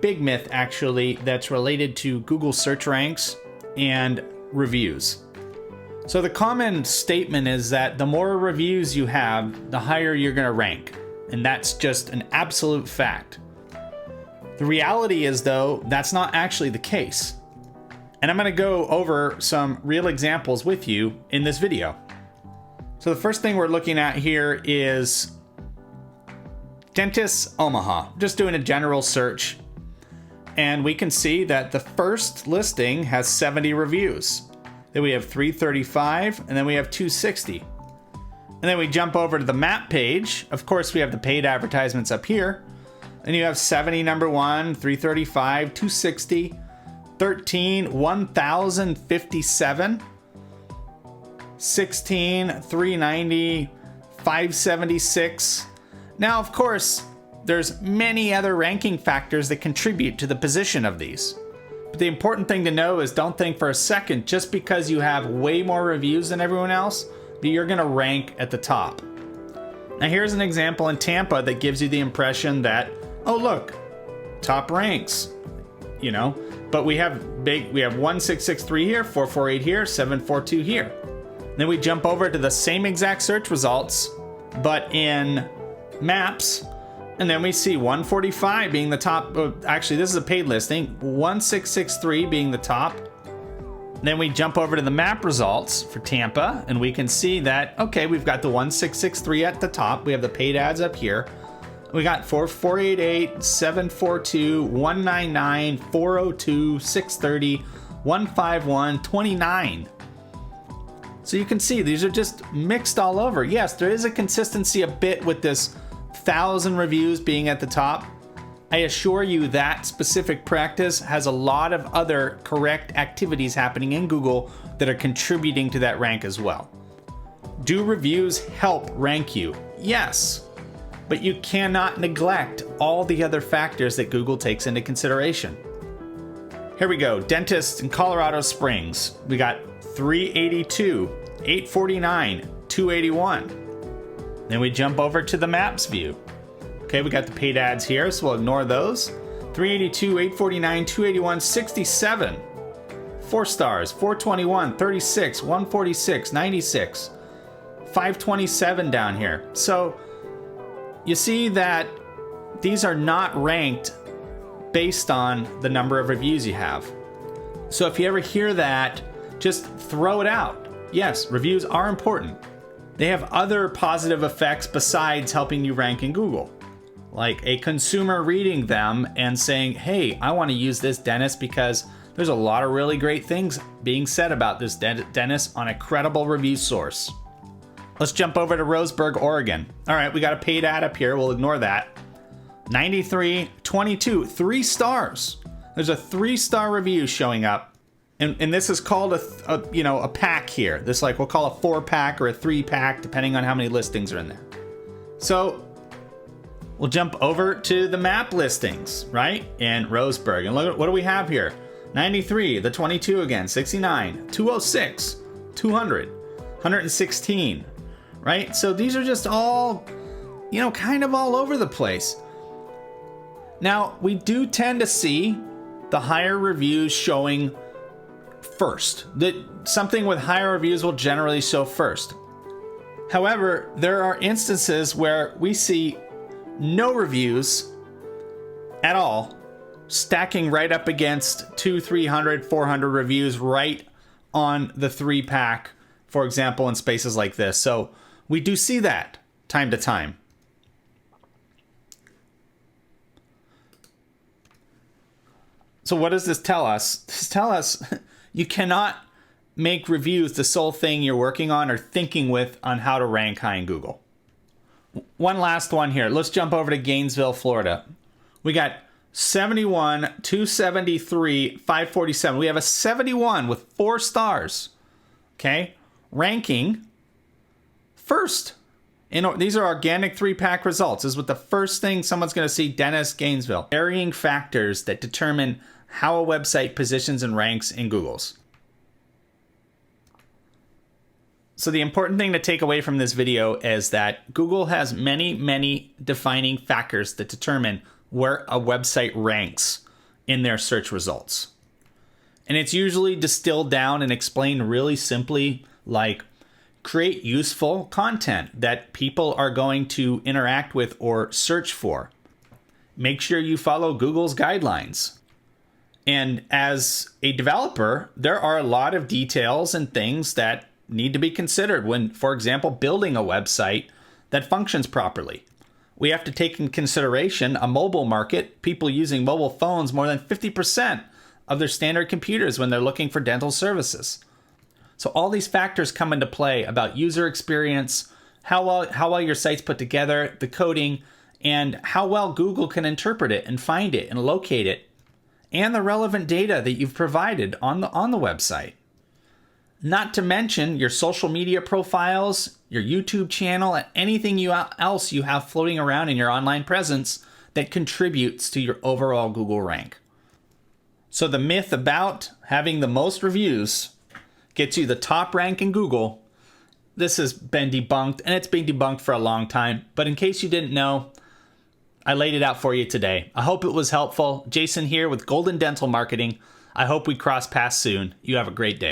big myth actually that's related to Google search ranks and reviews. So the common statement is that the more reviews you have, the higher you're going to rank. And that's just an absolute fact. The reality is, though, that's not actually the case. And I'm going to go over some real examples with you in this video. So the first thing we're looking at here is Dentists Omaha. Just doing a general search. And we can see that the first listing has 70 reviews. Then we have 335, and then we have 260. And then we jump over to the map page. Of course, we have the paid advertisements up here. And you have 70 number one, 335, 260, 13, 1,057, 16, 390, 576. Now, of course, there's many other ranking factors that contribute to the position of these. But the important thing to know is don't think for a second, just because you have way more reviews than everyone else, that you're gonna rank at the top. Now here's an example in Tampa that gives you the impression that, oh look, top ranks, you know, but we have 1663 here, 448 here, 742 here. Then we jump over to the same exact search results, but in maps, and then we see 145 being the top. Actually, this is a paid listing. 1663 being the top. Then we jump over to the map results for Tampa, and we can see that, okay, we've got the 1663 at the top. We have the paid ads up here. We got 488, 742, 199, 402, 630, 151, 29. So you can see these are just mixed all over. Yes, there is a consistency a bit with this 1,000 reviews being at the top. I assure you that specific practice has a lot of other correct activities happening in Google that are contributing to that rank as well. Do reviews help rank you? Yes, but you cannot neglect all the other factors that Google takes into consideration. Here we go, dentist in Colorado Springs. We got 382, 849, 281. Then we jump over to the maps view. Okay, we got the paid ads here, so we'll ignore those. 382, 849, 281, 67. 4 stars, 421, 36, 146, 96. 527 down here. So you see that these are not ranked based on the number of reviews you have. So if you ever hear that, just throw it out. Yes, reviews are important. They have other positive effects besides helping you rank in Google. Like a consumer reading them and saying, hey, I want to use this dentist because there's a lot of really great things being said about this dentist on a credible review source. Let's jump over to Roseburg, Oregon. All right, we got a paid ad up here. We'll ignore that. 93, 22, 3 stars. There's a 3-star review showing up. And this is called a pack here. This we'll call a 4-pack or a 3-pack, depending on how many listings are in there. So we'll jump over to the map listings, right? In Roseburg. And look at what do we have here? 93, the 22 again, 69, 206, 200, 116, right? So these are just all, kind of all over the place. Now, we do tend to see the higher reviews showing first. That something with higher reviews will generally show first. However, there are instances where we see no reviews at all, stacking right up against 200, 300, 400 reviews right on the 3-pack, for example, in spaces like this. So we do see that time to time. So what does this tell us? This tells us you cannot make reviews the sole thing you're working on or thinking with on how to rank high in Google. One last one here. Let's jump over to Gainesville, Florida. We got 71, 273, 547. We have a 71 with 4 stars. Okay? Ranking first. These are organic 3-pack results. This is what the first thing someone's going to see, Dennis, Gainesville. Varying factors that determine how a website positions and ranks in Google's. So the important thing to take away from this video is that Google has many, many defining factors that determine where a website ranks in their search results. And it's usually distilled down and explained really simply, like create useful content that people are going to interact with or search for. Make sure you follow Google's guidelines. And as a developer, there are a lot of details and things that need to be considered when, for example, building a website that functions properly. We have to take in consideration a mobile market, people using mobile phones more than 50% of their standard computers when they're looking for dental services. So all these factors come into play about user experience, how well your site's put together, the coding, and how well Google can interpret it and find it and locate it, and the relevant data that you've provided on the website. Not to mention your social media profiles, your YouTube channel, and anything else you have floating around in your online presence that contributes to your overall Google rank. So the myth about having the most reviews gets you the top rank in Google. This has been debunked, and it's been debunked for a long time. But in case you didn't know, I laid it out for you today. I hope it was helpful. Jason here with Golden Dental Marketing. I hope we cross paths soon. You have a great day.